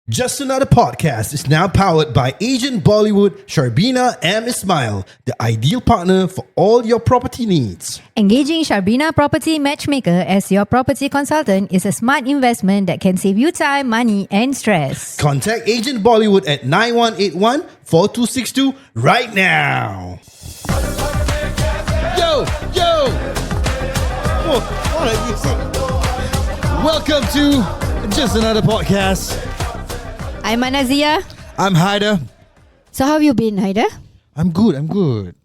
Just Another Podcast is now powered by Agent Bollywood, Sharbina and Ismail, the ideal partner for all your property needs. Engaging Sharbina Property Matchmaker as your property consultant is a smart investment that can save you time, money and stress. Contact Agent Bollywood at 9181-4262 right now. Yo! Oh, what are you saying? Welcome to Just Another Podcast. I'm Anazia. I'm Haider. So how have you been, Haider? I'm good.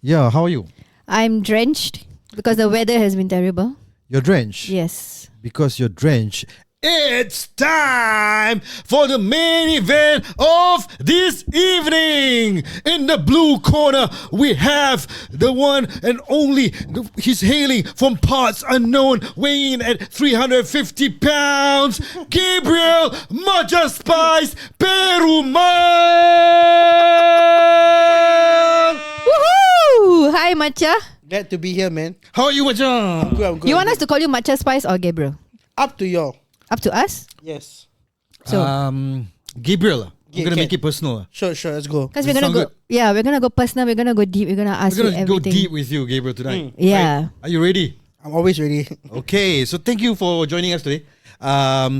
Yeah, how are you? I'm drenched because the weather has been terrible. You're drenched? Yes. Because you're drenched. It's time for the main event of this evening. In the blue corner, we have the one and only. He's hailing from parts unknown, weighing at 350 pounds. Gabriel MachaSpize Perumal. Woohoo! Hi, Macha. Glad to be here, man. How are you, Macha? I'm good. You want us to call you MachaSpize or Gabriel? Up to y'all. Up to us? Yes. So, Gabriel. I'm Yeah, gonna okay. make it personal. Sure, let's go. because we're Does it gonna go. sound Yeah, we're gonna go personal. We're gonna go deep. We're gonna ask We're you gonna go everything. deep with you, Gabriel, tonight. Yeah. Are you ready? I'm always ready. Okay, so thank you for joining us today.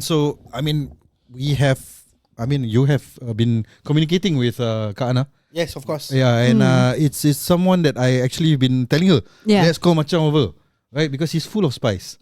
So you have been communicating with Kak Ana. Yes, of course. Yeah, and it's someone that I actually been telling her. Yeah. Let's call Macam over, right? Because he's full of spice.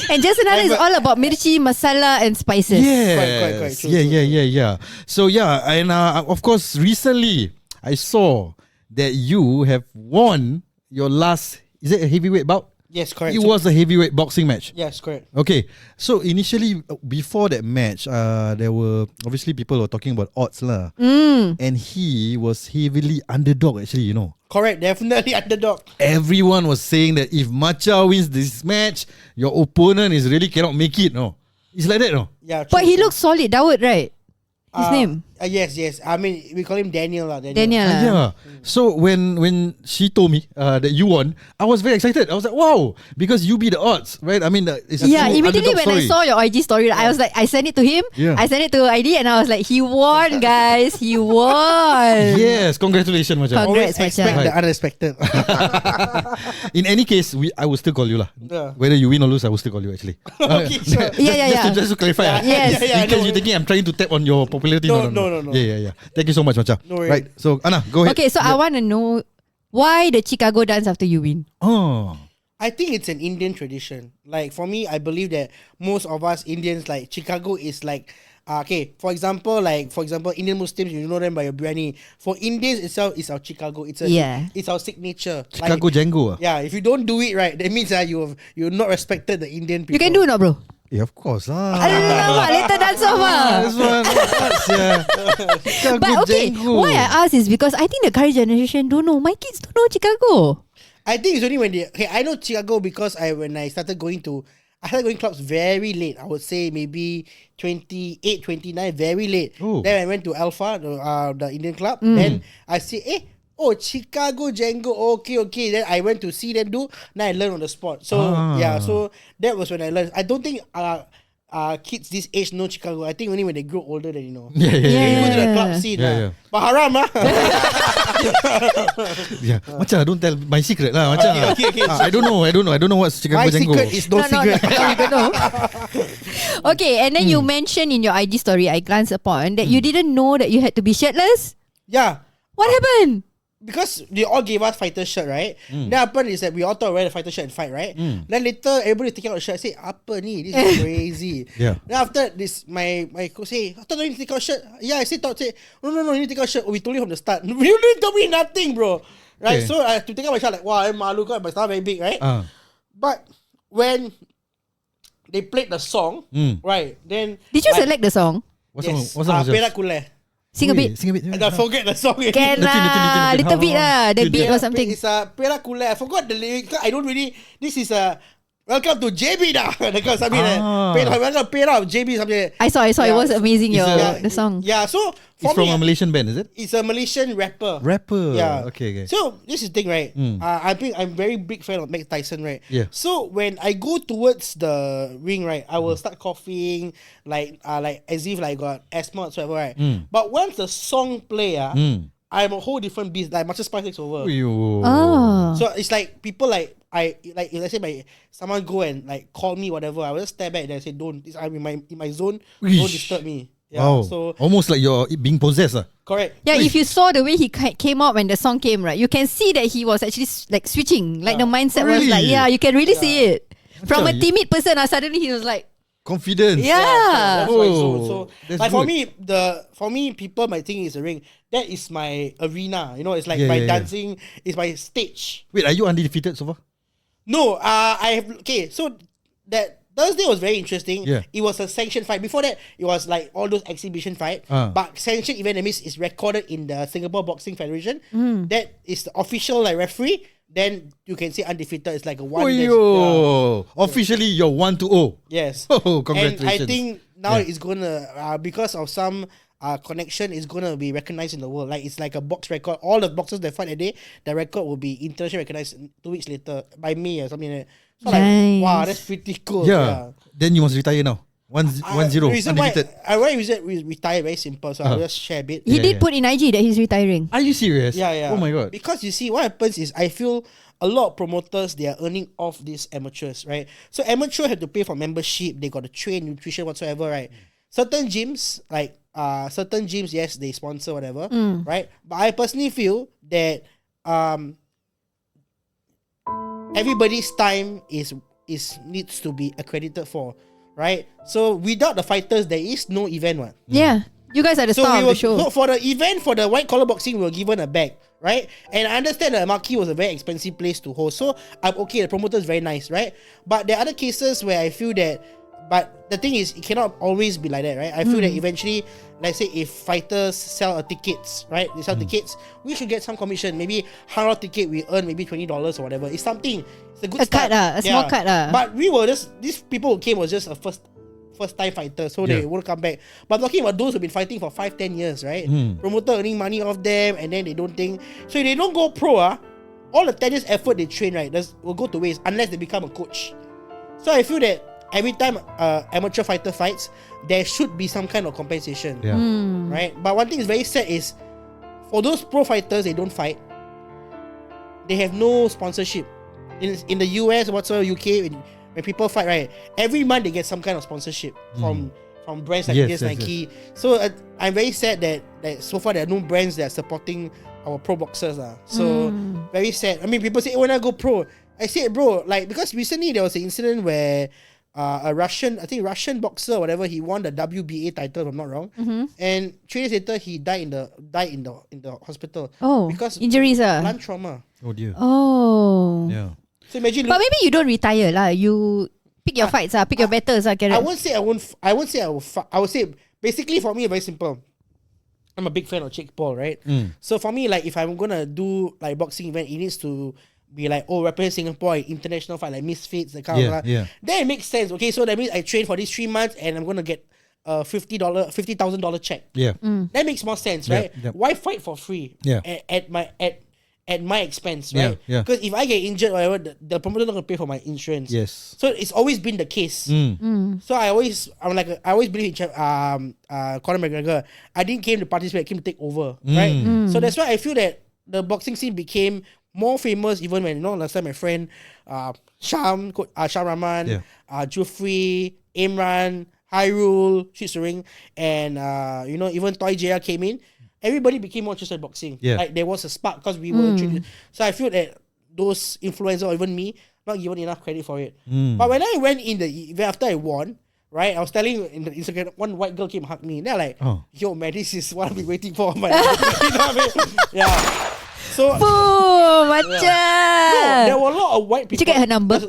And Just Another is all about mirchi, masala and spices. Yes. Quite. True, Yeah. So yeah, and of course, recently I saw that you have won your last. Is it a heavyweight bout? Yes, correct. It was a heavyweight boxing match. Yes, correct. Okay, so initially before that match, there were obviously people were talking about odds lah, and he was heavily underdog actually. Correct, definitely underdog. Everyone was saying that if Macha wins this match, your opponent is really cannot make it. No, it's like that. No, Yeah, true. But he looks solid, Dawood, right? His name? Yes. I mean, we call him Daniel lah. Daniel. yeah. So when she told me that you won, I was very excited. I was like, wow, because you beat the odds, right? I mean, it's a Yeah, true immediately underdog when I story. saw your IG story, I was like, I sent it to him. Yeah. I sent it to ID and I was like, he won, guys. He won. Yes, congratulations, Macha. Congrats. Always expect Macam. the unexpected. In any case, I will still call you lah. Yeah. Whether you win or lose, I will still call you actually. Okay, sure. Yeah. Just to clarify. Yes. Yeah, In case no. you're thinking I'm trying to tap on your popularity. No. Yeah. Thank you so much, Macha. No worries. Right. So Ana, go ahead. Okay, so I want to know why the Chicago dance after you win. Oh. I think it's an Indian tradition. Like for me, I believe that most of us Indians, like Chicago is like, okay, for example, Indian Muslims, you know them by your biryani. For Indians itself, it's our Chicago. It's our signature. Chicago Django. Yeah, if you don't do it right, that means you're not respected the Indian people. You can do it, not, bro? Yeah, of course lah. Alamak, later dance off ah. This one, Chicago But okay, Django. why I ask is because I think the current generation don't know. My kids don't know Chicago. I think it's only when I know Chicago because when I started going clubs very late. I would say maybe 28, 29, very late. Oh. Then I went to Alpha, the Indian club. Then I say, Chicago Django, okay. Then I went to see them do. Now I learned on the spot. So so that was when I learned. I don't think kids this age know Chicago. I think only when they grow older then you know. Yeah. They go to the club scene. Yeah. But haram Yeah. Macha, don't tell my secret lah. Macha. Okay. I don't know what's Chicago My Django. secret is no secret. No, you don't know. Okay, and then you mentioned in your IG story, I glanced upon, that you didn't know that you had to be shirtless. Yeah. What happened? Because they all gave us fighter shirt, right? Then happened is that we all thought wear the fighter shirt and fight, right? Then later everybody take out the shirt. I say, apa ni? This is crazy. Yeah. Then after this, my coach say, I thought you need to take out shirt. Yeah, I say, no, you need to take out shirt. We told you from the start. You didn't tell me nothing, bro. Right? Okay. So I have to take out my shirt like, wow, I'm malu, my stomach very big, right? But when they played the song, right? Then Did you select the song? What's yes, wrong? What's Perak Kule. Sing a bit. Sing a bit. And I forget the song. Can lah, little bit lah. The beat or something. It's Perak Kule. I forgot the lyric. I don't really. This is welcome to JB dah. Because I mean, pay up JB something. I saw. It was amazing. It's The song. Yeah, so It's for from me, a Malaysian band, is it? it's a Malaysian rapper. Yeah. Okay. So this is the thing, right? I think I'm very big fan of Mike Tyson, right? Yeah. So when I go towards the ring, right, I will start coughing, like as if like got asthma or whatever, right? But once the song play, I'm a whole different beast. Like MachaSpize takes over. Oh. So it's like people like if let's say someone go and like call me whatever, I will just stare back and I say don't. I'm in my zone. Don't disturb me. Yeah. Wow. So Almost like you're being possessed. correct. Yeah, if you saw the way he came out when the song came, right, you can see that he was actually like switching. Like the mindset was like, Really? yeah, you can really see it. From a Macam timid person, suddenly he was like, Confidence. yeah. That's my zone. So that's like for good. me, people might think it's a ring. That is my arena. You know, it's like Yeah, my yeah, yeah. dancing. It's my stage. Wait, are you undefeated so far? No, I have so that Thursday was very interesting. Yeah. It was a sanctioned fight. Before that, it was like all those exhibition fight. But sanctioned event, that means it's recorded in the Singapore Boxing Federation. That is the official like referee. Then you can say undefeated. It's like a one. Officially, you're 1-0. Yes. Oh, And congratulations. I think now it's gonna because of some connection, it's gonna be recognized in the world. Like it's like a box record. All the boxers that fight a day, the record will be internationally recognized 2 weeks later by me or something like that. So like, Nice. wow, that's pretty cool. Yeah. Then you must retire now. 1-0. The reason why Undefeated. I retire very simple, so I'll just share a bit. He Yeah, did yeah. put in IG that he's retiring. Are you serious? Yeah. Oh my god. Because you see, what happens is I feel a lot of promoters, they are earning off these amateurs, right? So amateur have to pay for membership. They got to train, nutrition, whatsoever, right? Certain gyms, yes, they sponsor whatever, right? But I personally feel that everybody's time is needs to be accredited for, right? So without the fighters, there is no event, one. Yeah. You guys are the So star we of were the show. for the event, for the white collar boxing, we were given a bag, right? And I understand that Marquee was a very expensive place to host, so I'm okay. The promoter is very nice, right? But there are other cases where I feel that, but the thing is, it cannot always be like that, right? I feel that eventually, let's say if fighters sell tickets, right? They sell tickets, we should get some commission. Maybe $100 ticket, we earn maybe $20 or whatever. It's something. It's a good A start. cut a small cut But we were just, these people who came was just a first time fighter, so they won't come back. But I'm talking about those who've been fighting for 5-10 years, right? Promoter earning money off them, and then they don't think. So if they don't go pro, all the 10 years effort they train, right, will go to waste unless they become a coach. So I feel that every time amateur fighter fights, there should be some kind of compensation, Yeah. right? But one thing is very sad is, for those pro fighters, they don't fight. They have no sponsorship. In the US, whatsoever, UK, when people fight, right, every month they get some kind of sponsorship from brands like Yes, this, Nike. So I'm very sad that so far there are no brands that are supporting our pro boxers. So very sad. I mean, people say, when I go pro, I say, bro, like, because recently there was an incident where a Russian boxer or whatever, he won the WBA title, if I'm not wrong, and 3 days later he died in the hospital. Oh, because injuries lung trauma. Oh dear. Oh. Yeah. So imagine. But maybe you don't retire lah. You pick your fights pick your battles Karen. I won't say I won't. I won't say I will. I would say basically for me, very simple. I'm a big fan of Jake Paul, right? So for me, like if I'm gonna do like boxing event, it needs to be like, oh, represent Singapore in international fight, like Misfits, the kind of. Yeah. Then it makes sense. Okay, so that means I train for these 3 months and I'm gonna get $50,000 check. Yeah. That makes more sense, Yep, right? yep. Why fight for free? Yeah. At my expense, Yeah, right? yeah. Because if I get injured, or whatever, the promoter not gonna pay for my insurance. Yes. So it's always been the case. So I always believe in Conor McGregor. I didn't came to participate, I came to take over, right? So that's why I feel that the boxing scene became more famous even when, last time my friend Sham Rahman, Jufri, Imran, Hyrule, Shitsuring, and even Toy JR came in. Everybody became more interested in boxing. Yeah. Like there was a spark because we were treated. So I feel that those influencers or even me not given enough credit for it. But when I went in the event after I won, right, I was telling in the Instagram, one white girl came and hugged me. They're like, yo man, this is what I've been waiting for. You know what I mean? Yeah. So Boom, macam. no, there were a lot of white people. Did you get her number?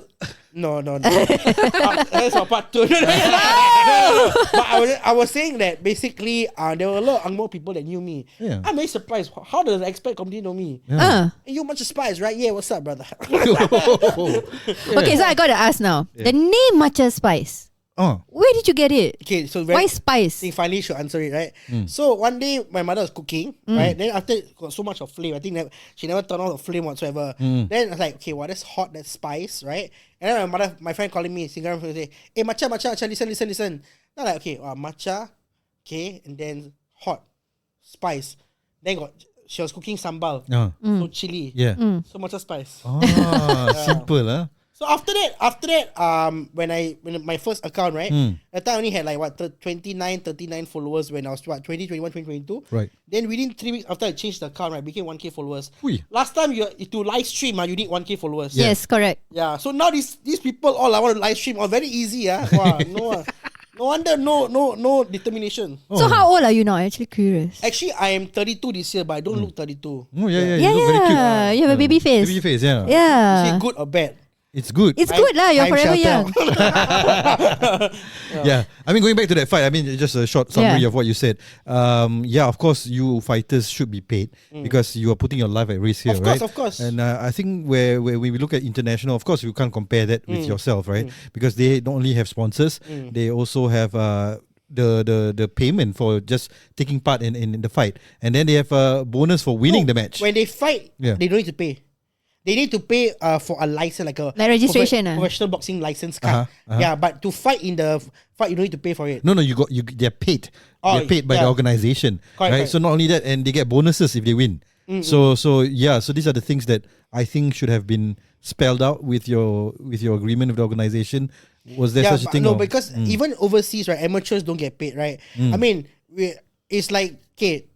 No. That's for part 2. No. But I was saying that basically there were a lot of Angmo people that knew me. Yeah. I'm very surprised. How does the expat community know me? Hey, you MachaSpize, right? Yeah, what's up, brother? Okay, so I gotta ask now. The name MachaSpize. Oh. Where did you get it? Okay, so Why I spice? think finally should answer it, right? So one day my mother was cooking, right? Then after it got so much of flame, I think that she never turned off the flame whatsoever. Then I was like, okay, that's hot, that's spice, right? And then my friend calling me, Singaram, say, hey, matcha, listen. Then I'm like, okay, matcha, okay, and then hot, spice. Then she was cooking sambal, so chili. Yeah. So MachaSpize. Simple, huh? So after that, when my first account, right, that time I only had like 39 followers when I was 20, 21, 2022. Right. Then within 3 weeks after I changed the account, right, became 1K followers. Ui. Last time to live stream, you need 1K followers. Yes, correct. Yeah. So now these people all I want to live stream, very easy. Wow, no wonder no determination. So how old are you now? I'm actually curious. Actually, I am 32 this year, but I don't look 32. Oh, yeah. You look very cute. You have a baby face. Baby face, yeah. Is Yeah. it good or bad? It's good. It's good lah. You're I'm forever shelter. young. Yeah. I mean, going back to that fight, I mean, just a short summary Yeah. of what you said. Yeah, of course, you fighters should be paid because you are putting your life at risk here, Of course, right? of course. And I think where we look at international, of course, you can't compare that with yourself, right? Because they not only have sponsors, they also have the payment for just taking part in the fight, and then they have a bonus for winning the match. When they fight, Yeah. they don't need to pay. They need to pay for a license, like registration, professional boxing license card. Yeah, but to fight in the fight, you don't need to pay for it. No, they're paid. They're paid by the organization, right? Correct. So not only that, and they get bonuses if they win. So these are the things that I think should have been spelled out with your agreement with the organization. Was there such a thing? No, because even overseas, right, amateurs don't get paid, right? I mean, it's like, okay,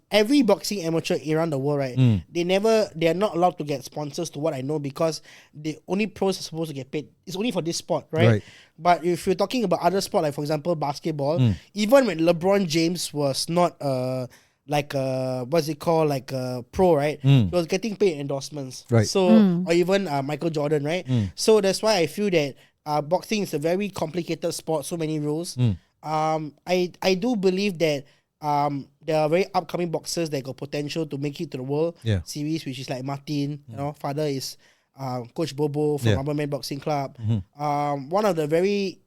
every boxing amateur around the world, right? They are not allowed to get sponsors, to what I know, because the only pros are supposed to get paid. It's only for this sport, right? But if you're talking about other sport, like for example basketball, even when LeBron James was not what's it called, like a pro, right? He was getting paid endorsements, Right. So or even Michael Jordan, right? So that's why I feel that boxing is a very complicated sport, so many rules. I do believe that there are very upcoming boxers that got potential to make it to the world series, which is like Martin, father is Coach Bobo from Rubber Man Boxing Club. One of the very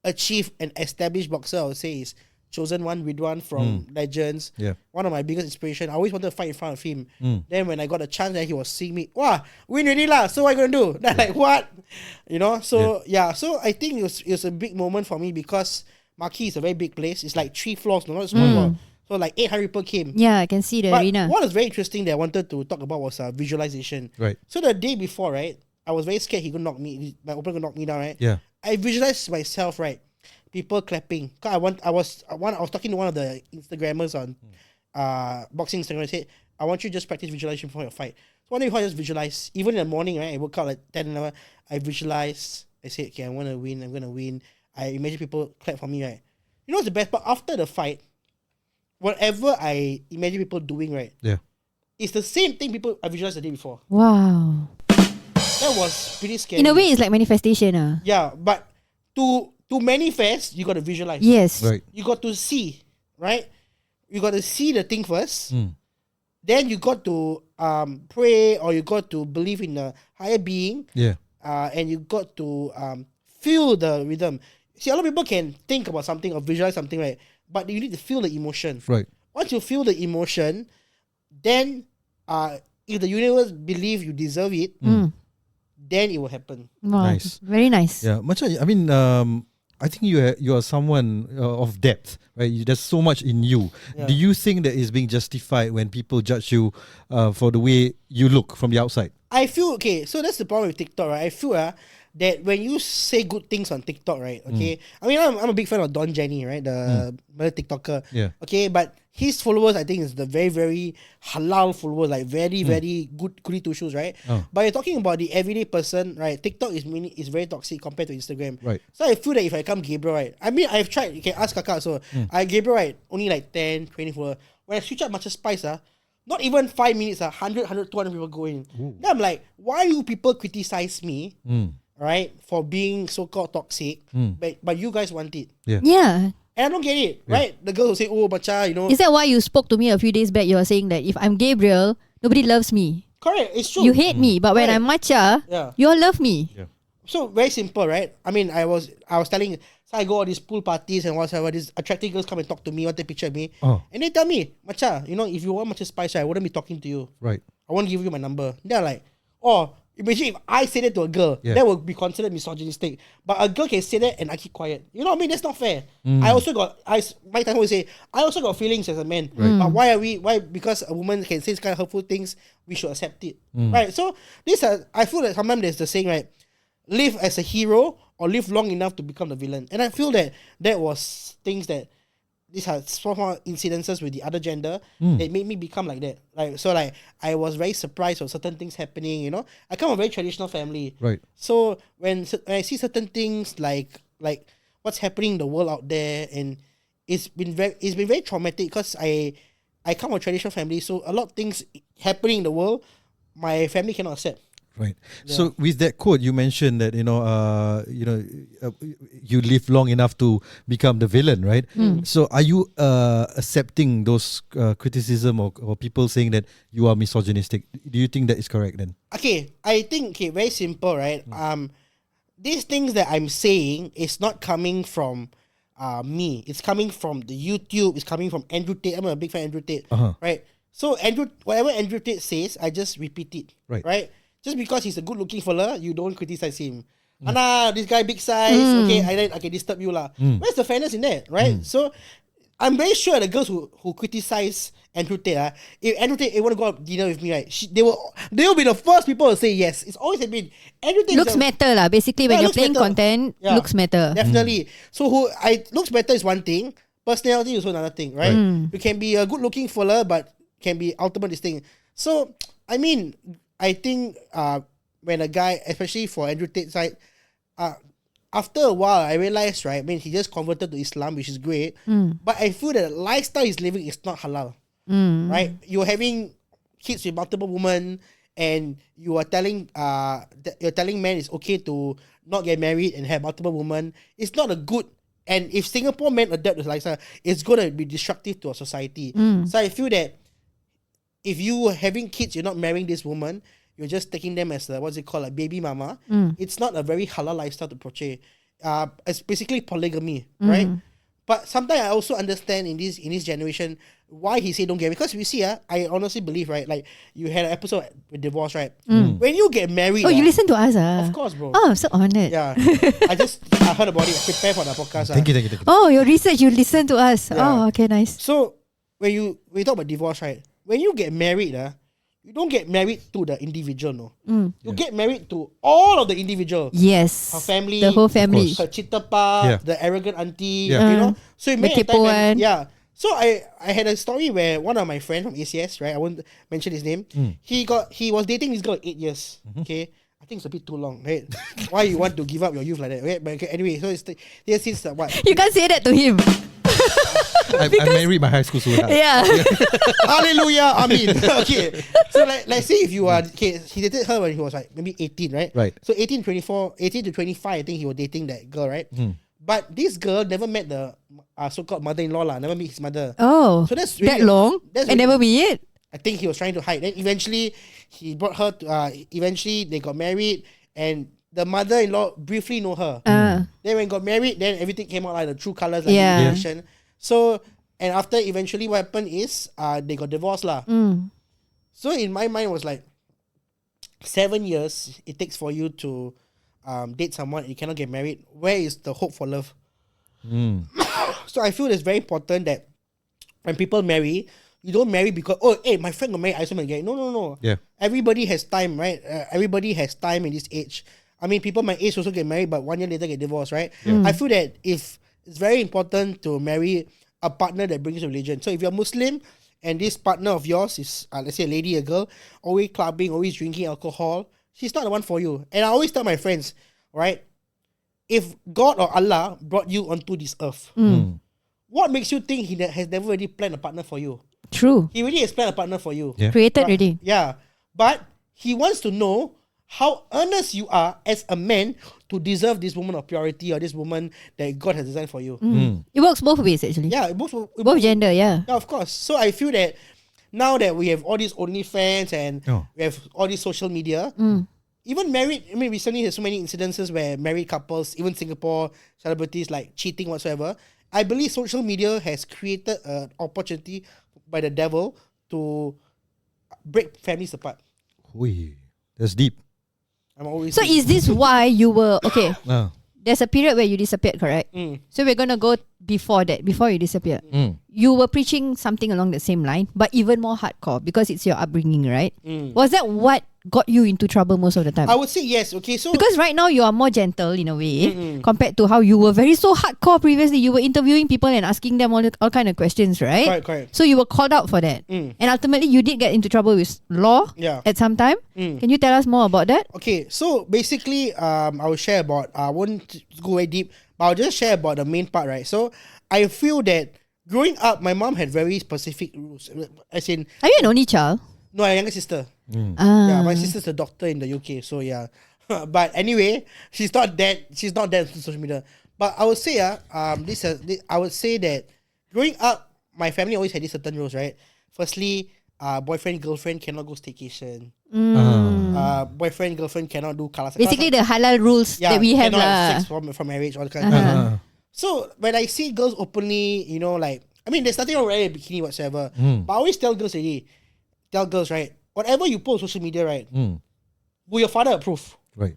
achieved and established boxer, I would say, is Chosen One Ridwan from Legends. One of my biggest inspiration. I always wanted to fight in front of him. Then when I got a chance, then he was seeing me, wow, win already lah, so what are you gonna do? Then like, what? So so I think it was a big moment for me, because Maki is a very big place. It's like 3 floors, not a small floor. So like 800 people came. Yeah, I can see the But arena. what was very interesting that I wanted to talk about was visualization. Right. So the day before, right, I was very scared he could knock me. My opponent could knock me down, right? Yeah. I visualized myself, right, people clapping. Cause I was talking to one of the Instagrammers on boxing Instagram. I said, I want you to just practice visualization before your fight. So one day before I just visualize. Even in the morning, right, I woke up like 10 11. I visualize. I said, okay, I'm gonna win. I imagine people clap for me, right? You know what's the best part? After the fight, whatever I imagine people doing, right? Yeah. It's the same thing I visualized the day before. Wow. That was pretty scary. In a way, it's like manifestation. Yeah, but to manifest, you got to visualize. Yes. Right. You got to see, right? You got to see the thing first. Then you got to pray, or you got to believe in a higher being. Yeah. And you got to feel the rhythm. See, a lot of people can think about something or visualize something, right? But you need to feel the emotion. Right. Once you feel the emotion, then if the universe believe you deserve it, then it will happen. Wow. Nice. Very nice. Yeah, Macha, I mean, I think you are someone of depth, right? There's so much in you. Yeah. Do you think that is being justified when people judge you for the way you look from the outside? I feel, okay, so that's the problem with TikTok, right? I feel that when you say good things on TikTok, right? Okay, I mean, I'm a big fan of Don Jenny, right? The Malay TikToker. Yeah. Okay, but his followers, I think, is the very, very halal followers, like very, very good, goody two shoes, right? Oh. But you're talking about the everyday person, right? TikTok is very toxic compared to Instagram. Right. So I feel that if I come Gabriel, right? I mean, I've tried. You can ask Kaka. So I Gabriel, right? Only like 10, 20 followers. When I switch up MachaSpize, Not even 5 minutes, 100, 200 people going. Then I'm like, why do people criticize me, right, for being so-called toxic, but you guys want it? Yeah. And I don't get it, right? The girl will say, oh, bacha, you know. Is that why you spoke to me a few days back? You were saying that if I'm Gabriel, nobody loves me. Correct, it's true. You hate me, but when I'm Macha, you all love me. So very simple, right? I mean, I was telling, so I go all these pool parties and whatever. These attractive girls come and talk to me, want to take a picture of me, and they tell me, Macha, you know, if you want MachaSpize, I wouldn't be talking to you. Right. I won't give you my number. They're like, oh, imagine if I say that to a girl, that would be considered misogynistic. But a girl can say that and I keep quiet. You know what I mean? That's not fair. I also got, my time always say, I also got feelings as a man. But why? Because a woman can say this kind of hurtful things, we should accept it, right? So I feel that sometimes there's the saying, right? Live as a hero or live long enough to become the villain. And I feel that was things that these are small incidences with the other gender that made me become like that. Like so, like I was very surprised of certain things happening. You know, I come from a very traditional family, Right. So when I see certain things like what's happening in the world out there, and it's been very traumatic because I come from a traditional family, so a lot of things happening in the world, my family cannot accept. Right. So with that quote, you mentioned that you live long enough to become the villain, right? So are you accepting those criticism or people saying that you are misogynistic? Do you think that is correct then? Okay, I think very simple, right? These things that I'm saying is not coming from me. It's coming from the YouTube. It's coming from Andrew Tate. I'm a big fan of Andrew Tate, right? So whatever Andrew Tate says, I just repeat it, right? Just because he's a good-looking fella, you don't criticize him. This guy big size, okay, I can disturb you lah. Where's the fairness in that, right? So I'm very sure the girls who criticize Andrew Tate, if Andrew Tate want to go out dinner with me, right, they will be the first people to say yes. It's always been Andrew Tate. Looks matter lah. Basically, when you're playing content, looks matter. Definitely. So looks matter is one thing. Personality is also another thing, right? You can be a good-looking fella, but can be ultimate this thing. So I mean, I think when a guy, especially for Andrew Tate's side, after a while, I realized, right, I mean, he just converted to Islam, which is great. But I feel that the lifestyle he's living is not halal, right? You're having kids with multiple women, and you are telling men it's okay to not get married and have multiple women. It's not a good. And if Singapore men adapt this lifestyle, it's going to be destructive to our society. So I feel that if you are having kids, you're not marrying this woman, you're just taking them as a baby mama. It's not a very halal lifestyle to portray. It's basically polygamy, right? But sometimes I also understand in this generation why he say don't get married. Because we see, I honestly believe, right, like you had an episode with divorce, right? When you get married, you listen to us, of course, bro. Oh, I'm so honored. Yeah, I heard about it. Prepare for the podcast. Thank you. Oh, your research, you listen to us. Yeah. Oh, okay, nice. So when you talk about divorce, right? When you get married, you don't get married to the individual, no. You get married to all of the individual. Yes. Her family. The whole family. Her chitapa, the arrogant auntie, you know. So it The made a time one. yeah. So I had a story where one of my friends from ACS, right? I won't mention his name. He was dating this girl 8 years. Okay. I think it's a bit too long, right? Why you want to give up your youth like that, right? But okay, anyway, so it's since what? You can't say that to him. I married my high school sweetheart. Yeah. Hallelujah, Amin. Okay. So like say if you are okay, he dated her when he was like maybe 18, right? Right. So 18 to 25, I think he was dating that girl, right? But this girl never met the so-called mother-in-law lah. Never meet his mother. Oh. So that's really, that long? That's And really, never meet it? I think he was trying to hide. Then eventually he brought her to. Eventually they got married, and the mother-in-law briefly know her. Then when got married, then everything came out like the true colors, like you mentioned. So and after eventually what happened is they got divorced lah. So in my mind was like 7 years it takes for you to date someone and you cannot get married. Where is the hope for love? So I feel it's very important that when people marry, you don't marry because my friend got married, I also want to get married. No. Yeah. Everybody has time, right? Everybody has time in this age. I mean, people my age also get married, but 1 year later get divorced, right? I feel that if it's very important to marry a partner that brings religion. So if you're Muslim and this partner of yours is, let's say a lady, a girl, always clubbing, always drinking alcohol, she's not the one for you. And I always tell my friends, right? If God or Allah brought you onto this earth, what makes you think He has never already planned a partner for you? True. He already has planned a partner for you. Yeah. Created already. Yeah. But he wants to know how earnest you are as a man to deserve this woman of purity or this woman that God has designed for you. It works both ways actually. Yeah, Both gender, yeah. Yeah, of course. So I feel that now that we have all these OnlyFans and we have all these social media, even married, I mean, recently there's so many incidences where married couples, even Singapore celebrities like cheating whatsoever. I believe social media has created an opportunity by the devil to break families apart. Ui, that's deep. I'm always So is this why you were okay? Ah. There's a period where you disappeared, correct? So we're gonna go before that, before you disappeared. You were preaching something along the same line, but even more hardcore because it's your upbringing, right? Was that what got you into trouble most of the time? I would say yes. Okay, so Because right now you are more gentle in a way compared to how you were very so hardcore previously. You were interviewing people and asking them all kind of questions, right? Correct. So you were called out for that, and ultimately you did get into trouble with law at some time. Can you tell us more about that? Okay, so basically, I will share about. I won't go very deep, but I'll just share about the main part, right? So I feel that growing up, my mom had very specific rules. As in, Are you an only child? no, I have a younger sister. Ah. Yeah, my sister's a doctor in the UK, so yeah. But anyway, she's not that on social media. But I would say, I would say that growing up, my family always had these certain rules, right? Firstly, boyfriend girlfriend cannot go staycation. Boyfriend girlfriend cannot do kalas. Basically, the halal rules that we have cannot have lah. sex from marriage, all that kind of stuff. So when I see girls openly, you know, like, I mean, there's nothing wrong with wearing a bikini whatsoever. But I always tell girls, right? Whatever you post on social media, right? Will your father approve? Right.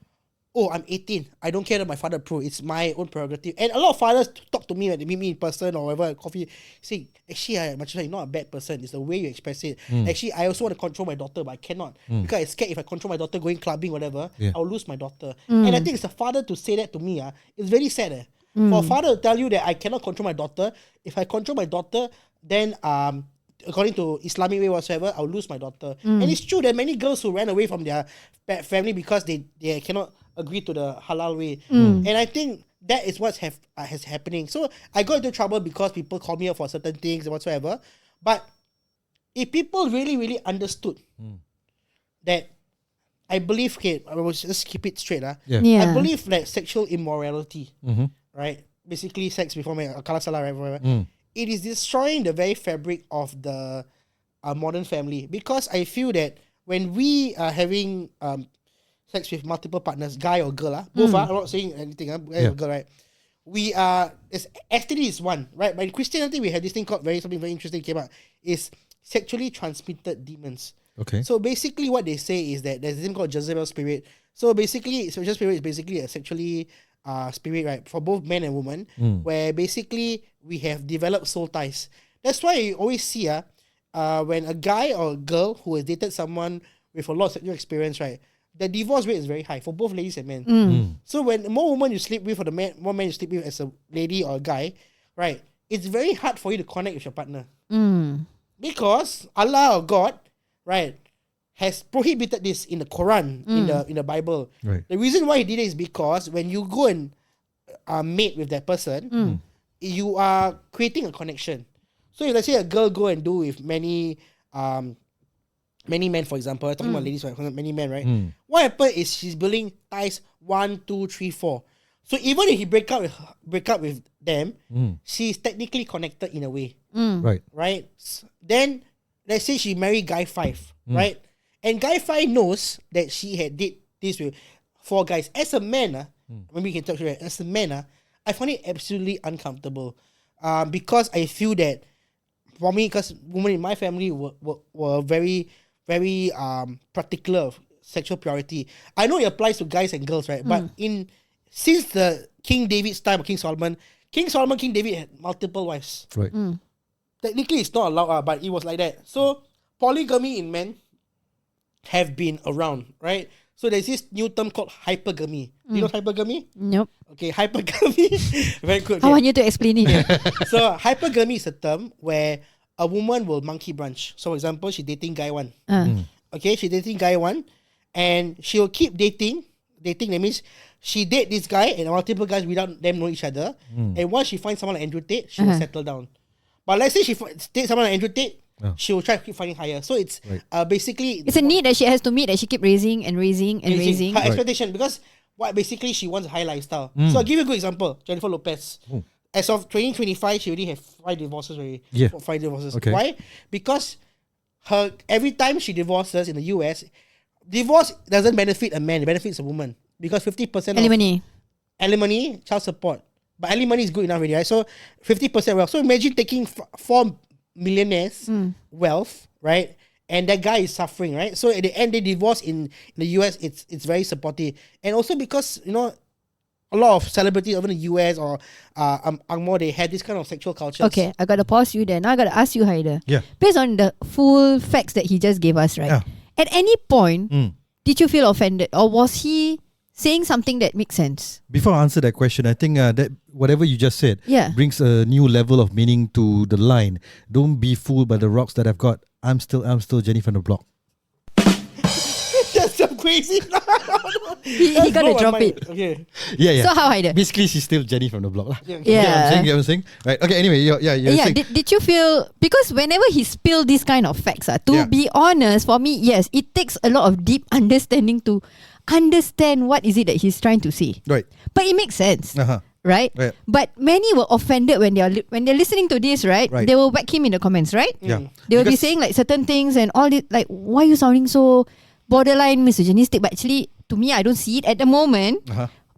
Oh, I'm 18. I don't care that my father approve. It's my own prerogative. And a lot of fathers talk to me when they meet me in person or whatever, coffee, say, actually, you're not a bad person. It's the way you express it. Actually, I also want to control my daughter, but I cannot. Because I'm scared if I control my daughter going clubbing, whatever, I'll lose my daughter. And I think it's a father to say that to me. It's very sad. For a father to tell you that I cannot control my daughter, if I control my daughter, then according to Islamic way whatsoever, I'll lose my daughter. And it's true that many girls who ran away from their family because they cannot agree to the halal way. And I think that is what's has happening. So I got into trouble because people call me up for certain things and whatsoever. But if people really, really understood that, I believe, okay, I will just keep it straight. Yeah. I believe that sexual immorality, right? Basically sex before marriage, kalasala, right? Whatever. It is destroying the very fabric of the modern family, because I feel that when we are having sex with multiple partners, guy or girl, both I'm not saying anything, guy or girl, right? We are, STD is one, right? But in Christianity, we have this thing called something very interesting came out, is sexually transmitted demons. Okay. So basically what they say is that there's a thing called Jezebel spirit. So basically, Jezebel spirit is basically a sexually spirit, right? For both men and women, where basically we have developed soul ties. That's why you always see when a guy or a girl who has dated someone with a lot of sexual experience, right? The divorce rate is very high for both ladies and men. So when more women you sleep with, or more men you sleep with as a lady or a guy, right? It's very hard for you to connect with your partner. Because Allah or God, right, has prohibited this in the Quran, in the Bible. Right. The reason why he did it is because when you go and mate with that person, you are creating a connection. So if let's say a girl go and do with many men, for example, talking about ladies, right? Many men, right? What happens is she's building ties 1, 2, 3, 4. So even if he break up with them, she's technically connected in a way. Right. Right? Then let's say she married guy 5, right? And guy 5 knows that she had did this with 4 guys. As a man, maybe we can talk to you. As a man, I find it absolutely uncomfortable. Because I feel that for me, because women in my family were very, very particular of sexual purity. I know it applies to guys and girls, right? But since the King David's time, King Solomon, King David had multiple wives. Right. Technically, it's not allowed, but it was like that. So polygamy in men have been around, right? So there's this new term called hypergamy. You know hypergamy? Nope. Okay, hypergamy. Very good. I want you to explain it. So hypergamy is a term where a woman will monkey branch. So for example, she's dating guy 1. Okay, she's dating guy 1, and she will keep dating. Dating, that means she date this guy and multiple guys without them knowing each other. And once she finds someone like Andrew Tate, she will settle down. But let's say she dates someone like Andrew Tate, she will try to keep finding higher. So it's basically It's a need that she has to meet that she keep raising and raising and raising. her expectation, because what basically she wants a high lifestyle. So I'll give you a good example. Jennifer Lopez. As of 2025, she already have 5 divorces already. Yeah. 5 divorces. Okay. Why? Because every time she divorces in the US, divorce doesn't benefit a man, it benefits a woman. Because 50% of alimony, child support. But alimony is good enough already, right? So 50% wealth. So imagine taking 4 millionaires wealth, right? And that guy is suffering, right? So at the end, they divorce in the US. It's very supportive, and also because a lot of celebrities over in the US or Angmo, they had this kind of sexual culture. Okay, I gotta pause you there. Now I gotta ask you, Haider. Yeah. Based on the full facts that he just gave us, right? Yeah. At any point, did you feel offended, or was he saying something that makes sense? Before I answer that question, I think that whatever you just said brings a new level of meaning to the line. Don't be fooled by the rocks that I've got. I'm still Jenny from the block. That's so crazy. He gotta drop it. Okay. Yeah. So how, Haider? Basically, she's still Jenny from the block. Lah. Yeah. Get what I'm saying? Right. Okay, anyway, you're saying. Did you feel, because whenever he spilled this kind of facts, to be honest, for me, yes, it takes a lot of deep understanding to understand what is it that he's trying to say. Right. But it makes sense. Right? Right. But many were offended when they're listening to this, right? Right. They will whack him in the comments, right? Yeah. They will be Because- saying like certain things and all this, like, why are you sounding so borderline misogynistic? But actually, to me, I don't see it at the moment.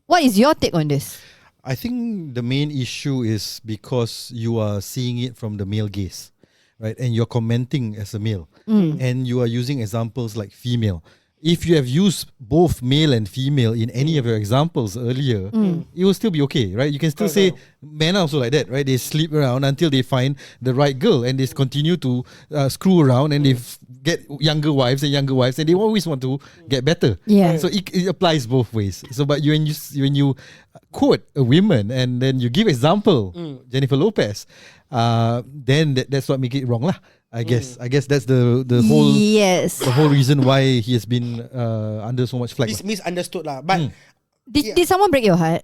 What is your take on this? I think the main issue is because you are seeing it from the male gaze, right? And you're commenting as a male, and you are using examples like female. If you have used both male and female in any of your examples earlier, it will still be okay, right? You can still say men are also like that, right? They sleep around until they find the right girl, and they continue to screw around, and they get younger wives, and they always want to get better. Yeah. So it applies both ways. So, but when you quote a woman and then you give example Jennifer Lopez, then that's what make it wrong lah. I guess that's the whole the whole reason why he has been under so much flack. Misunderstood lah. But Did someone break your heart?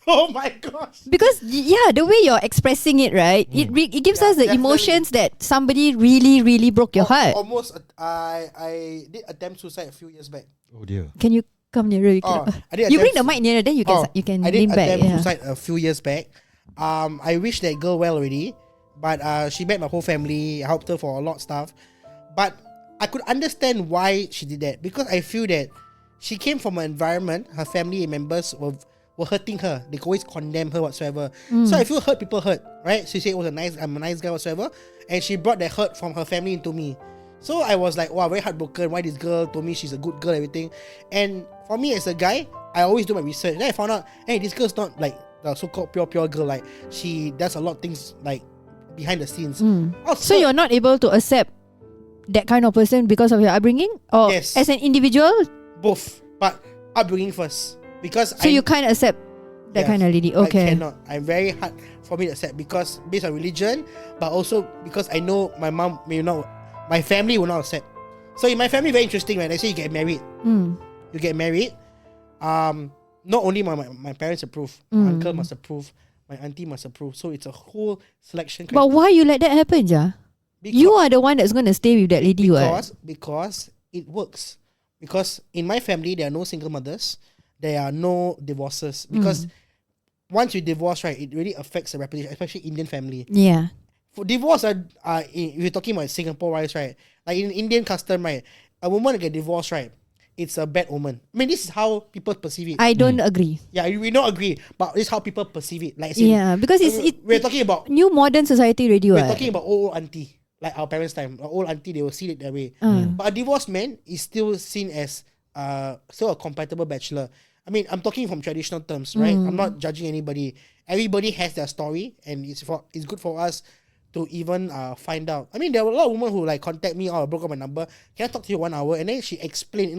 oh my gosh. Because the way you're expressing it, right? It gives us the definitely. emotions that somebody really, really broke your heart. Almost. I did attempt suicide a few years back. Oh dear. Can you come nearer? You, I did you bring attempt the mic nearer, then you can I did lean back. attempt Yeah. suicide a few years back. I wish that girl well already, but she met my whole family. I helped her for a lot of stuff, but I could understand why she did that, because I feel that she came from an environment, her family members were hurting her. They always condemn her whatsoever. So I feel people hurt, right? She said I'm a nice guy whatsoever, and she brought that hurt from her family into me. So I was like, wow, very heartbroken. Why this girl told me she's a good girl, everything. And for me as a guy, I always do my research. Then I found out, hey, this girl's not like the so-called pure girl. Like, she does a lot of things like behind the scenes. So you're not able to accept that kind of person because of your upbringing, or Yes. as an individual? Both, but upbringing first, because So you can't accept that kind of lady. Okay. I cannot. I'm very hard for me to accept, because based on religion, but also because I know my mom may not, my family will not accept. So in my family, very interesting, right? They say you get married. You get married. Not only my parents approve, my uncle must approve, my auntie must approve. So it's a whole selection. But why you let that happen, Ja? You are the one that's going to stay with that lady, because it works. Because in my family, there are no single mothers. There are no divorces. Because once you divorce, right, it really affects the reputation, especially Indian family. Yeah. For divorce, if you're talking about Singapore-wise, right, like in Indian custom, right, a woman get divorced, right, it's a bad omen. I mean, this is how people perceive it. I don't agree. Yeah, we don't agree, but this is how people perceive it. Like, Because we're talking about new modern society radio. we're talking about old auntie, like our parents' time. Our old auntie, they will see it that way. But a divorced man is still seen as still a compatible bachelor. I mean, I'm talking from traditional terms, right? I'm not judging anybody. Everybody has their story, and it's good for us to even find out. I mean, there were a lot of women who like contact me, or broke up my number. Can I talk to you 1 hour? And then she explained,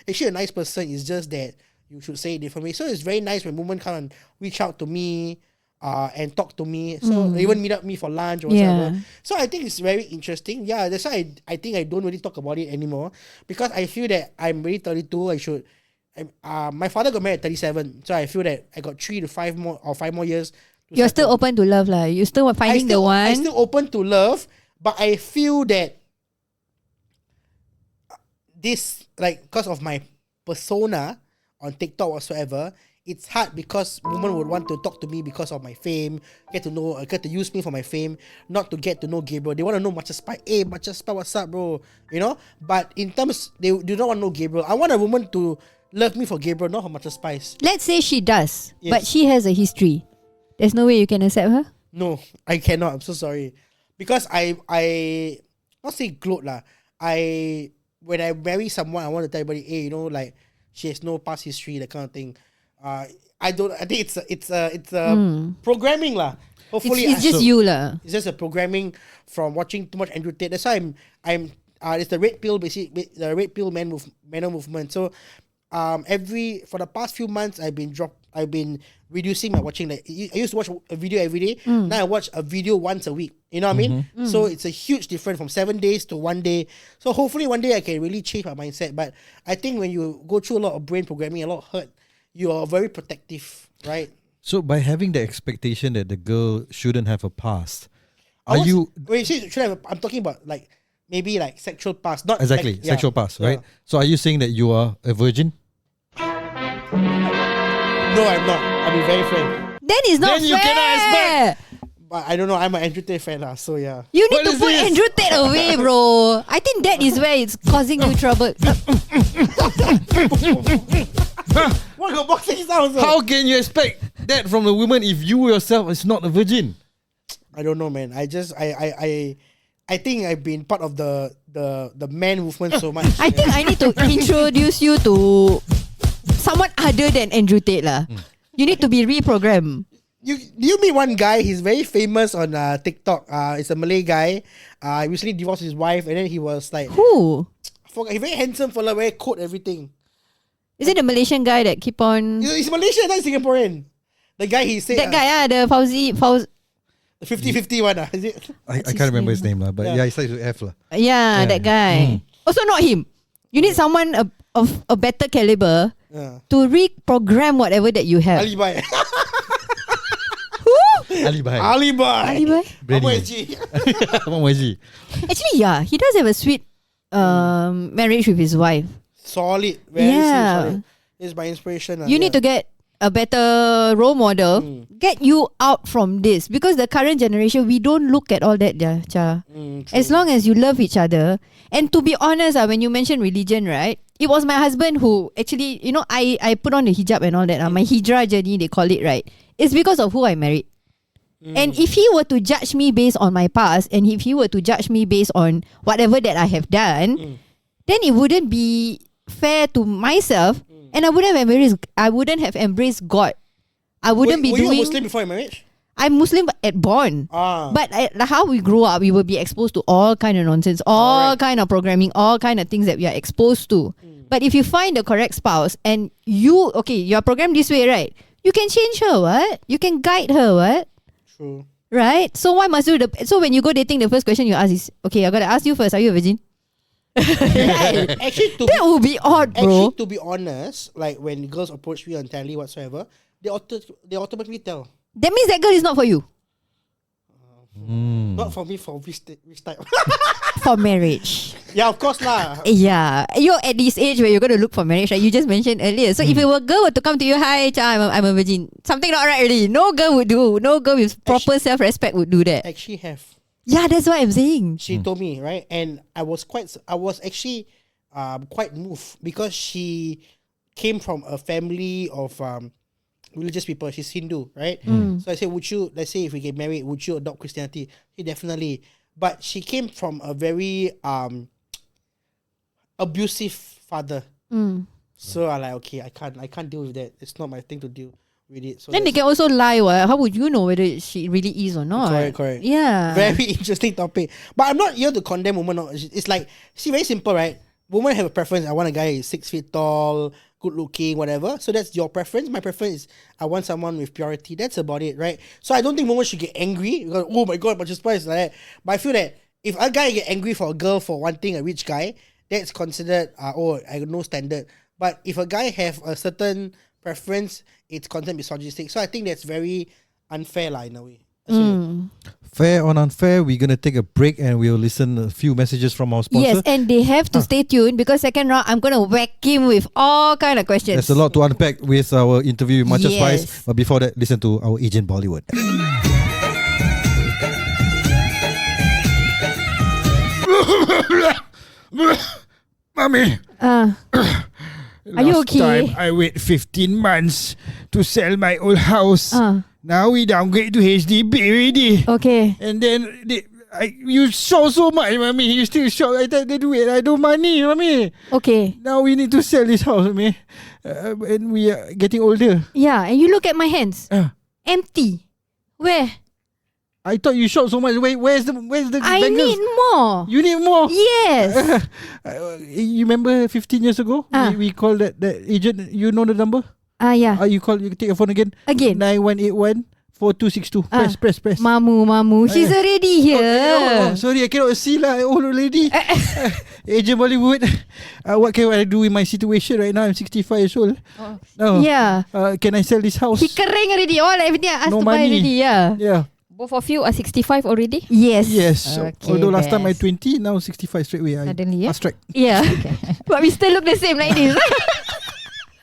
actually a nice person. It's just that you should say it differently. So it's very nice when women come and reach out to me and talk to me. So they even meet up me for lunch or whatever. So I think it's very interesting. Yeah, that's why I think I don't really talk about it anymore, because I feel that I'm really 32. My father got married at 37, so I feel that I got 3 to 5 more years. You're still open to love, lah. You're still finding the one. I'm still open to love, But I feel that this, like, because of my persona on TikTok whatsoever, it's hard because women would want to talk to me because of my fame, get to use me for my fame, not to get to know Gabriel. They want to know MachaSpize. Hey, MachaSpize, what's up, bro? You know? But in terms, they do not want to know Gabriel. I want a woman to love me for Gabriel, not for MachaSpize. Let's say she does, Yes. but she has a history. There's no way you can accept her? No, I cannot. I'm so sorry. Because I not say gloat lah. When I marry someone, I want to tell everybody, hey, you know, like, she has no past history, that kind of thing. I think it's programming lah. Hopefully, It's just you lah. It's just a programming from watching too much Andrew Tate. That's why I'm it's the red pill, basically the red pill manner movement. So for the past few months I've been reducing my watching. Like I used to watch a video every day. Now I watch a video once a week. You know what I mean? So it's a huge difference from 7 days to 1 day. So hopefully one day I can really change my mindset. But I think when you go through a lot of brain programming, a lot of hurt, you are very protective, right? So by having the expectation that the girl shouldn't have a past, Wait, she should have. I'm talking about like maybe like sexual past, not exactly like, sexual past, right? Yeah. So are you saying that you are a virgin? No, I'm not. I'm a very friend. Then it's not Then you fair. cannot expect- But I don't know. I'm an Andrew Tate fan lah. So yeah. You need What to is put this? Andrew Tate away, bro. I think that is where it's causing you trouble. What got boxing sounds? How can you expect that from a woman if you yourself is not a virgin? I don't know, man. I think I've been part of the man movement so much. I think I need to introduce you to someone other than Andrew Tate lah. You need to be reprogrammed. You meet one guy. He's very famous on TikTok. It's a Malay guy. He recently divorced his wife, and then he was like, Who? I forgot. He's very handsome fella, wear coat, everything. Is it the Malaysian guy that keep on? He's Malaysian, not Singaporean. The guy he said That guy, the Fauzi. the 50-50 one. Is it? I can't remember his name lah, but Yeah. yeah, he starts with F lah. Yeah, that guy. Also not him. You need someone of a better caliber Yeah. to reprogram whatever that you have. Alibi. Ali Bahai. Alibi. Alibi? Brady. Apa SG? Abang Waji. Actually, yeah, he does have a sweet marriage with his wife. Solid. Very Yeah. solid. It's my inspiration. You need to get a better role model. Get you out from this, because the current generation, we don't look at all that. Cha. As long as you love each other. And to be honest, when you mentioned religion, right? It was my husband who actually, you know, I put on the hijab and all that. My hijrah journey, they call it, right? It's because of who I married. And if he were to judge me based on my past, and if he were to judge me based on whatever that I have done, then it wouldn't be fair to myself, and I wouldn't have embraced God. I wouldn't be were doing. you a Muslim before your marriage? I'm Muslim at born. But how we grow up, we will be exposed to all kind of nonsense, all kind of programming, all kind of things that we are exposed to. But if you find the correct spouse and you're programmed this way, right? You can change her, what? You can guide her, what? True. Right? So why must you? So when you go dating, the first question you ask is, okay, I gotta ask you first. Are you a virgin? Actually, That would be odd, bro. Actually, to be honest, like when girls approach me on tele whatsoever, they automatically tell. That means that girl is not for you. Not for me, for which type. For marriage. Yeah, of course lah. Yeah. You're at this age where you're going to look for marriage, right? You just mentioned earlier. So if a girl were to come to you, hi, Cha, I'm a virgin. Something not right already. No girl would do. No girl with proper self-respect would do that. Actually have. Yeah, that's what I'm saying. She told me, right? And I was actually quite moved because she came from a family of religious people. She's Hindu, right? So I said, let's say if we get married, would you adopt Christianity? She definitely. But she came from a very abusive father. So I like, okay, I can't deal with that. It's not my thing to deal with it. So Then they can also lie. What? How would you know whether she really is or not? Correct. Yeah. Very interesting topic. But I'm not here to condemn women. No. It's like, see, very simple, right? Women have a preference. I want a guy who's 6 feet tall, good looking, whatever. So that's your preference. My preference is I want someone with purity. That's about it, right? So I don't think women should get angry because, oh my god, MachaSpize like that. But I feel that if a guy get angry for a girl for wanting a rich guy, that's considered I got no standard. But if a guy have a certain preference, it's considered misogynistic. So I think that's very unfair lah in a way. Fair or unfair, we're going to take a break and we'll listen a few messages from our sponsor. Yes, and they have to stay tuned because second round I'm going to whack him with all kind of questions. There's a lot to unpack with our interview with MachaSpize. Yes. But before that, listen to our Agent Bollywood. Mommy, Are you last okay? time I wait 15 months to sell my old house. Now we downgrade to HDB already. Okay. And then you short so much, Mommy. You still short like that. They do it. I don't money, Mommy. Okay. Now we need to sell this house, Mommy. And we are getting older. Yeah, and you look at my hands. Empty. Where? I thought you short so much. Where's the I bangles? need more. You need more. Yes. You remember 15 years ago? We called that agent. You know the number? Yeah. You take your phone again. Again. 9181 4262. Press. Mamu. She's already here. Oh, sorry, I cannot see lah. Old lady. Agent Bollywood. What can I do with my situation right now? I'm 65 years old. Yeah. Can I sell this house? He kering already. Everything I asked No to buy money. already. Yeah. Yeah. Both of you are 65 already? Yes. Okay, Although last time I best. 20, now 65 straight away. Suddenly, yeah? Fast track. Yeah. But we still look the same like this.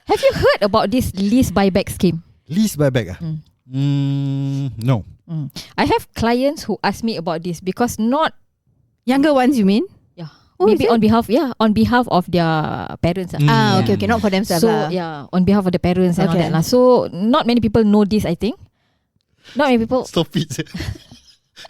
Have you heard about this lease buyback scheme? Lease buyback. No. I have clients who ask me about this because not Younger ones, you mean? maybe is it? on behalf of their parents. Okay. Not for themselves. So on behalf of the parents and all Okay. that lah. So not many people know this, I think. Not many people. Stop it.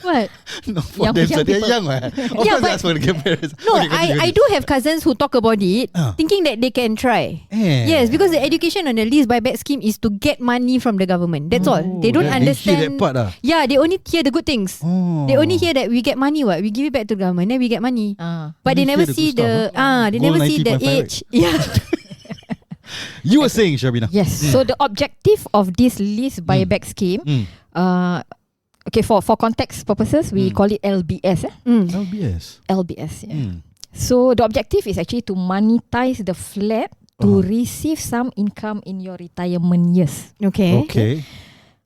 What? No, for Young- them, young they're people. young. Of Yeah, course, but- that's for the grandparents. No, Okay, continue. I do have cousins who talk about it, thinking that they can try. Yes, because the education on the lease buyback scheme is to get money from the government. That's all. They don't They hear understand. that part lah. Yeah, they only hear the good things. They only hear that we get money. What we give it back to the government, then we get money. But they Only never hear the see good the stuff, they Goal never see the 90.5, right? age. Yeah. You were saying, Shabina. Yes. So the objective of this lease buyback scheme, okay, for context purposes, we call it LBS. LBS. LBS. Yeah. So the objective is actually to monetize the flat to receive some income in your retirement years Okay.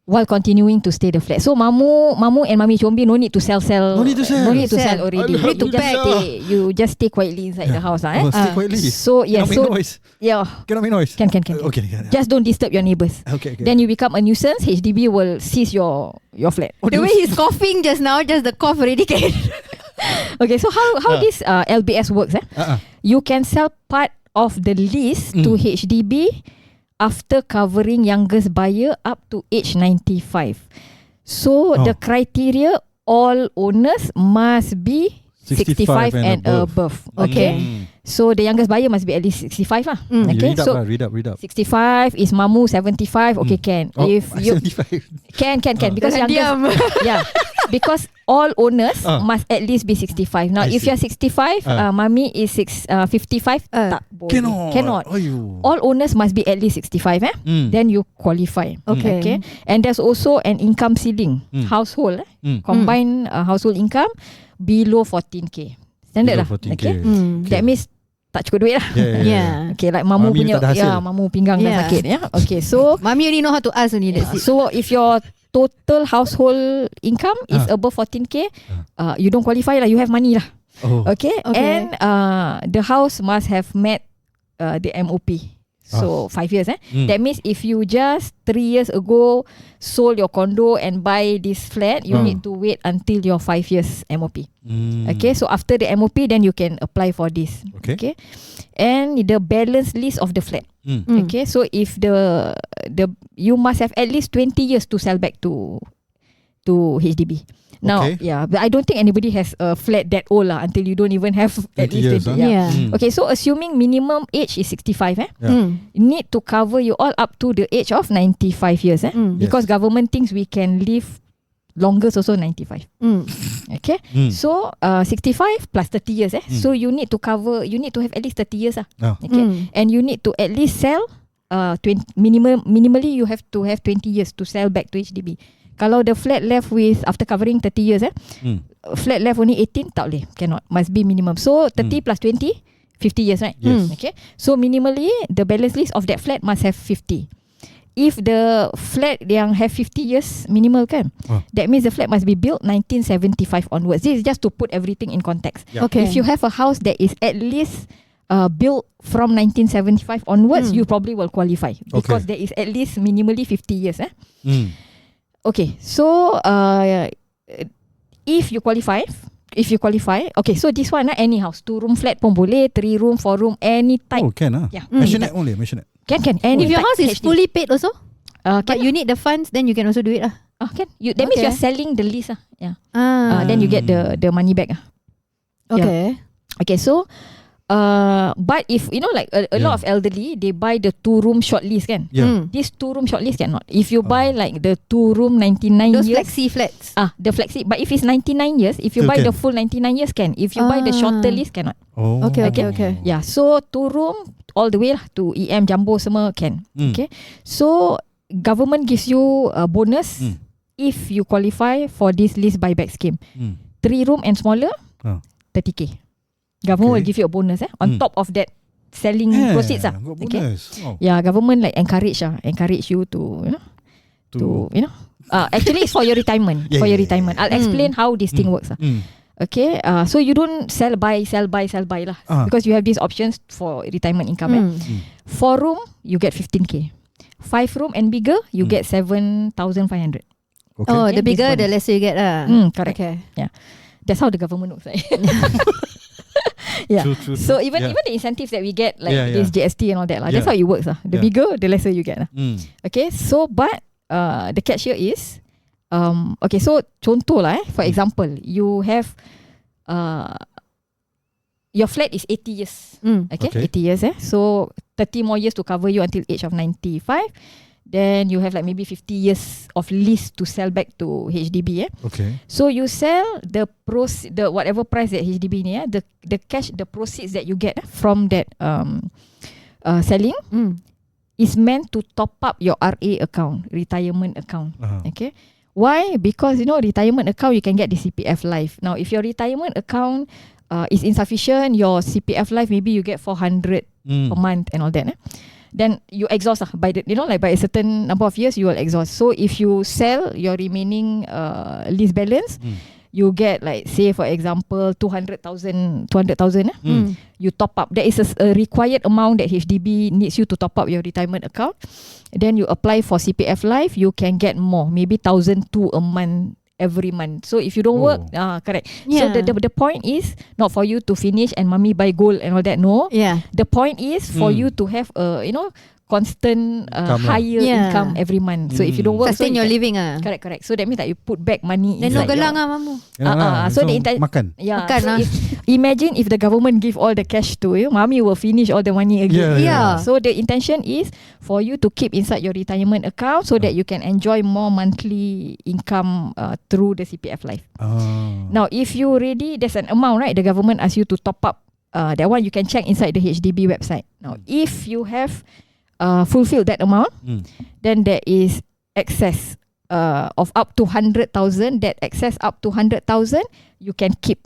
while continuing to stay the flat. So Mamu and Mami Chombi no need to sell. No need to sell. No need to sell already. Need to pack. You just stay quietly inside the house. Stay quietly. So yeah. Cannot So make noise. yeah. Cannot make noise. Can. Okay. Just don't disturb your neighbours. Okay. Then you become a nuisance. HDB will seize your flat. The way he's coughing just now, just the cough already came. Okay, so how this LBS works? You can sell part of the lease to HDB after covering youngest buyer up to age 95. So the criteria, all owners must be 65 and above. Okay. So the youngest buyer must be at least 65 lah. Okay. Read up, So read up. 65 is Mamu 75. Okay, can. If you 75. can because Jangan youngest yeah, because all owners must at least be 65. Now I if see. you're 65, Mami is 55, tak boleh. Cannot. Aiyo. All owners must be at least 65. Then you qualify. Okay. And there's also an income ceiling. Household combined household income below 14k. Standard Below lah. 14K. Okay. Okay. That means tak cukup duit lah. Yeah. Okay, like Mamu Mami punya tak ada hasil. Mamu pinggang dah Yeah. sakit ya. Okay, so Mommy only know how to ask only. That's it. so if your total household income is above 14k, you don't qualify lah. You have money lah. Okay. And the house must have met the MOP. So 5 years. That means if you just 3 years ago sold your condo and buy this flat, you need to wait until your 5 years MOP. Okay. So after the MOP, then you can apply for this. Okay. And the balance list of the flat. Okay. So if the you must have at least 20 years to sell back to HDB. Now, Okay. but I don't think anybody has a flat that old lah until you don't even have at 20 least years, 20. Yeah. Okay, so assuming minimum age is 65, Yeah. need to cover you all up to the age of 95 years, because government thinks we can live longer, also 95. Okay, so 65 plus 30 years, so you need to have at least 30 years, okay, and you need to at least sell 20, minimally you have to have 20 years to sell back to HDB. Kalau the flat left with after covering 30 years, flat left only 18, tak boleh, cannot, must be minimum. So 30 plus 20, 50 years, right? Yes. Okay. So minimally the balance list of that flat must have 50. if the flat yang have 50 years minimal kan, that means the flat must be built 1975 onwards. This is just to put everything in context. Okay. If you have a house that is at least built from 1975 onwards, you probably will qualify because there is at least minimally 50 years. Okay, so if you qualify, okay, so this one any house, 2 room flat pun boleh, 3 room, 4 room, any type. Oh, can Yeah. Maisonette only, maisonette. Can. Any If your type house is HDB. fully paid also, can but you need the funds, then you can also do it lah. can. That means Okay. you're selling the lease Yeah. Ah. Then you get the money back Okay. Okay, so but if like a lot of elderly, they buy the 2 room short lease kan. Yeah. This 2 room short lease cannot. If you buy like the 2 room 99 Those years, flexi flats. the flexi. But if it's 99 years, if you Still buy can. the full 99 years can. If you buy the shorter lease cannot. Oh. Okay. Yeah, so 2 room all the way lah to EM jumbo semua can. Okay, so government gives you a bonus if you qualify for this lease buyback scheme. 3 room and smaller, 30k. Government will give you a bonus on top of that selling proceeds Got bonus. Oh. Yeah, government like encourage you to actually it's for your retirement. Retirement. I'll explain how this thing works. Okay, so you don't sell buy lah, because you have these options for retirement income. 4 room you get 15k. 5 room and bigger you get 7,500. Okay. Oh, the this bigger, the bonus. lesser you get lah. Correct. Okay. Yeah, that's how the government works. Yeah. True. So even the incentives that we get, like Yeah. this GST and all that, that's how it works. The Yeah. bigger, the lesser you get. Okay, so but the catch here is, okay, so contoh lah, for example, you have your flat is 80 years. Okay, 80 years. So 30 more years to cover you until age of 95. Then you have like maybe 50 years of lease to sell back to HDB. Okay. So you sell the whatever price that HDB ni, the cash, the proceeds that you get from that selling is meant to top up your RA account, retirement account. Okay. Why? Because retirement account you can get the CPF Life. Now if your retirement account is insufficient, your CPF Life maybe you get 400 per month and all that. Then you exhaust by by a certain number of years you will exhaust. So if you sell your remaining lease balance, you get like say for example 200,000 you top up. There is a required amount that HDB needs you to top up your retirement account. Then you apply for CPF Life, you can get more, maybe 1,200 a month every month. So if you don't work, correct. Yeah. So the point is not for you to finish and mommy buy gold and all that. No. Yeah. The point is for you to have a constant higher income every month. So if you don't work, Sustain your living Correct. So that means that you put back money Then no inside gelang your, mamu. so the makan. yeah. Makan So imagine if the government give all the cash to you, mommy will finish all the money again. Yeah. So the intention is for you to keep inside your retirement account so that you can enjoy more monthly income through the CPF Life. Now, if you already, there's an amount, right? The government asks you to top up. That one you can check inside the HDB website. Now, if you have fulfilled that amount, then there is excess of up to 100,000. That excess up to 100,000, you can keep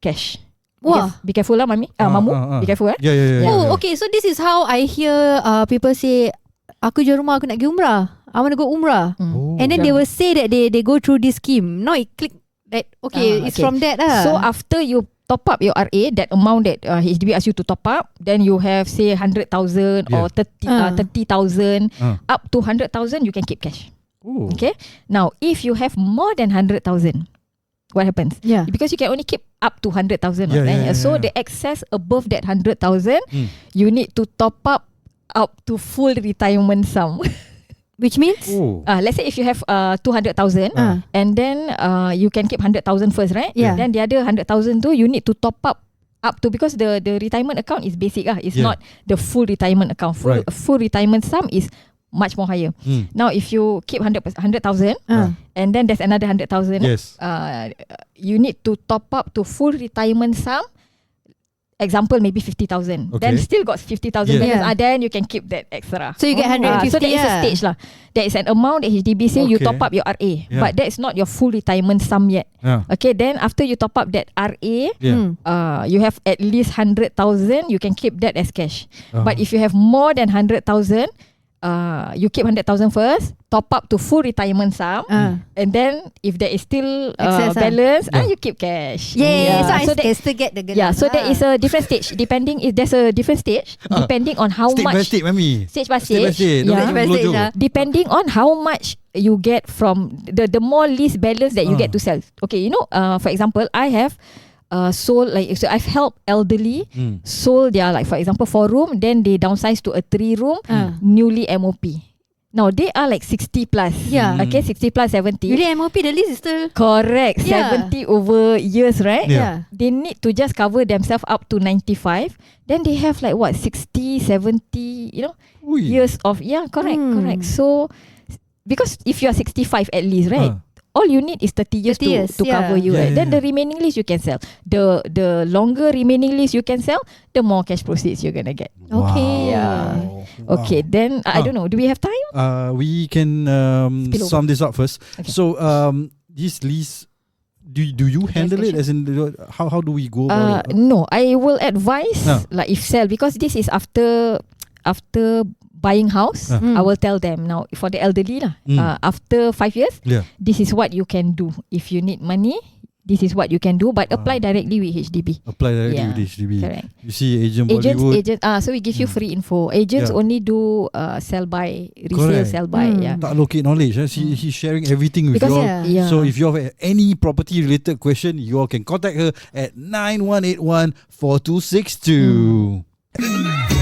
cash. Wah. Be careful lah, mami. Mamu. Be careful. Yeah. Oh, okay. So this is how I hear people say, aku jual rumah, aku nak pergi umrah. I want to go umrah. And then they will say that they go through this scheme. Now it click that, okay, it's from that So after you top up your RA, that amount that HDB asks you to top up, then you have say 100,000 or 30,000, up to 100,000 you can keep cash. Okay. Now if you have more than 100,000, what happens? Yeah. Because you can only keep up to 100,000. So the excess above that 100,000, you need to top up to full retirement sum. Which means? Let's say if you have 200,000 and then you can keep 100,000 first, right? Yeah. Then the other 100,000 too, you need to top up to, because the retirement account is basic. It's not the full retirement account. Full retirement sum is much more higher. Now if you keep 100,000 and then there's another 100,000, you need to top up to full retirement sum. Example, maybe 50,000. Then still got 50,000 balance. Then you can keep that extra. So you get 150. So there is a stage lah. There is an amount that HDB say you top up your RA, but that is not your full retirement sum yet. Okay, then after you top up that RA, you have at least 100,000. You can keep that as cash. But if you have more than 100,000, you keep 100,000 first, top up to full retirement sum, and then if there is still Excess, balance, you keep cash. Yeah, so I that, can still get the gelang. yeah, so there is a different stage. Depending if there's a different stage, depending on how State by much state, mami. stage by State by stage. state. Yeah. Stage by stage, Depending on how much you get from the more least balance that you get to sell. Okay, you know, for example, I have sold, like, so I've helped elderly sold their, like, for example, 4-room, then they downsize to a 3-room, newly MOP. Now they are like 60 plus. Yeah. Okay, 60 plus 70. Really, MOP, the list is still... Correct. Yeah. 70 over years, right? Yeah. They need to just cover themselves up to 95. Then they have like what, 60, 70, you know, years of, correct. So, because if you are 65 at least, right? All you need is 30 years, 30 years, to cover you, right? Then the remaining list you can sell. The longer remaining list you can sell, the more cash proceeds you're gonna get. Okay. Yeah. Okay, then I don't know. Do we have time? We can sum this up first. Okay. So this lease, do you handle it? As in, how do we go about it? No, I will advise like if sell, because this is after buying house. I will tell them now for the elderly lah. After 5 years, this is what you can do. If you need money, this is what you can do. But apply directly with HDB. Apply directly with HDB. Correct. You see, Agent Bollywood. So we give you free info. Agents only do sell by, resale, Correct. sell by. Tak locate knowledge. He's sharing everything with Because you all. So if you have any property related question, you all can contact her at 9181 4262.